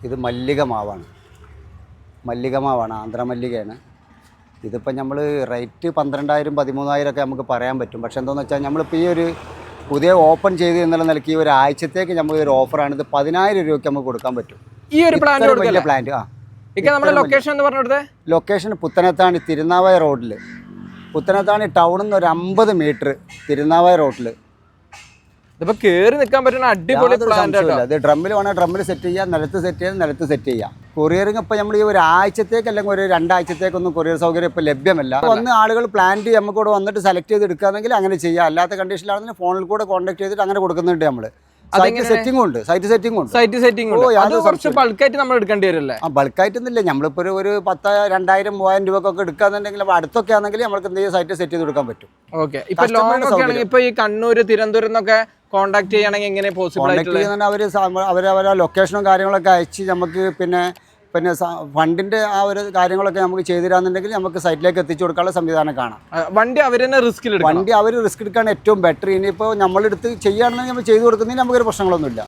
ഇത് മല്ലിക മാവാണ്. ആന്ധ്ര മല്ലികയാണ്. ഇതിപ്പോൾ നമ്മൾ റേറ്റ് 12,000 13,000 ഒക്കെ നമുക്ക് പറയാൻ പറ്റും. പക്ഷെ എന്താണെന്ന് വെച്ചാൽ നമ്മളിപ്പോൾ ഈ ഒരു പുതിയ ഓപ്പൺ ചെയ്ത് എന്നുള്ള നിലയ്ക്ക് ഈ ഒരാഴ്ചത്തേക്ക് നമുക്ക് ഒരു ഓഫറാണ്. ഇത് 10,000 രൂപയ്ക്ക് നമുക്ക് കൊടുക്കാൻ പറ്റും. ഈ ഒരു പ്ലാന്റ് വലിയ പ്ലാന്റ്. നമ്മുടെ ലൊക്കേഷൻ എന്ന് പറഞ്ഞത് ലൊക്കേഷൻ പുത്തനത്താണി തിരുനാവായ റോഡിൽ. പുത്തനത്താണി ടൗണിൽ നിന്ന് ഒരു 50 മീറ്റർ തിരുനാവായ റോഡിൽ. ഇതിപ്പോൾ കയറി നിൽക്കാൻ പറ്റുന്ന അടിപൊളി പ്ലാന്റ്. അത് ഡ്രമ്മിൽ വേണമെങ്കിൽ ഡ്രമ്മിൽ സെറ്റ് ചെയ്യാം, നിലത്ത് സെറ്റ് ചെയ്യാം, നിലത്ത് സെറ്റ് ചെയ്യാം. കൊറിയറിങ് ഇപ്പോൾ നമ്മൾ ഈ ഒരാഴ്ചത്തേക്ക് അല്ലെങ്കിൽ ഒരു 2 ആഴ്ചത്തേക്കൊന്നും കൊറിയർ സൗകര്യം ഇപ്പോൾ ലഭ്യമല്ല. വന്ന് ആളുകൾ പ്ലാന്റ് നമുക്ക് കൂടെ വന്നിട്ട് സെലക്ട് ചെയ്ത് എടുക്കുകയാണെങ്കിൽ അങ്ങനെ ചെയ്യാം. അല്ലാത്ത കണ്ടീഷനിലാണെങ്കിൽ ഫോണിൽ കൂടെ കോൺടാക്ട് ചെയ്തിട്ട് അങ്ങനെ കൊടുക്കുന്നുണ്ട്. നമ്മൾ സൈറ്റ് സെറ്റിംഗ് ഉണ്ട്. കുറച്ച് ബൾക്കായിട്ട് നമ്മൾ എടുക്കേണ്ടി വരില്ലേ? ബൾക്കായിട്ടൊന്നുമില്ല. നമ്മളിപ്പോൾ ഒരു 10,000 2,000 3,000 രൂപക്കൊക്കെ എടുക്കാന്നുണ്ടെങ്കിൽ അടുത്തൊക്കെ ആണെങ്കിൽ നമുക്ക് എന്തെങ്കിലും സൈറ്റ് സെറ്റ് ചെയ്ത് കൊടുക്കാൻ പറ്റും. ഓക്കെ. ഇപ്പൊ ലോങ് ഒക്കെ ആണെങ്കിൽ ഇപ്പൊ ഈ കണ്ണൂർ തിരുവനന്തപുരം എന്നൊക്കെ കോൺടാക്ട് ചെയ്യണമെങ്കിൽ എങ്ങനെ പോസിബിൾ ആയിട്ടുള്ള അവരെ ലൊക്കേഷനും കാര്യങ്ങളൊക്കെ അയച്ച് നമുക്ക് പിന്നെ ഫണ്ടിന്റെ ആ ഒരു കാര്യങ്ങളൊക്കെ നമുക്ക് ചെയ്തു തരാന്നുണ്ടെങ്കിൽ നമുക്ക് സൈറ്റിലേക്ക് എത്തിച്ചു കൊടുക്കാനുള്ള സംവിധാനം കാണാം. വണ്ടി അവർ തന്നെ റിസ്ക് എടുക്കാൻ ഏറ്റവും ബെറ്റർ. ഇനിയിപ്പോൾ നമ്മളെടുത്ത് ചെയ്യുകയാണെന്നുണ്ടെങ്കിൽ നമ്മൾ ചെയ്തു കൊടുക്കുന്നതിന് നമുക്കൊരു പ്രശ്നങ്ങളൊന്നുമില്ല.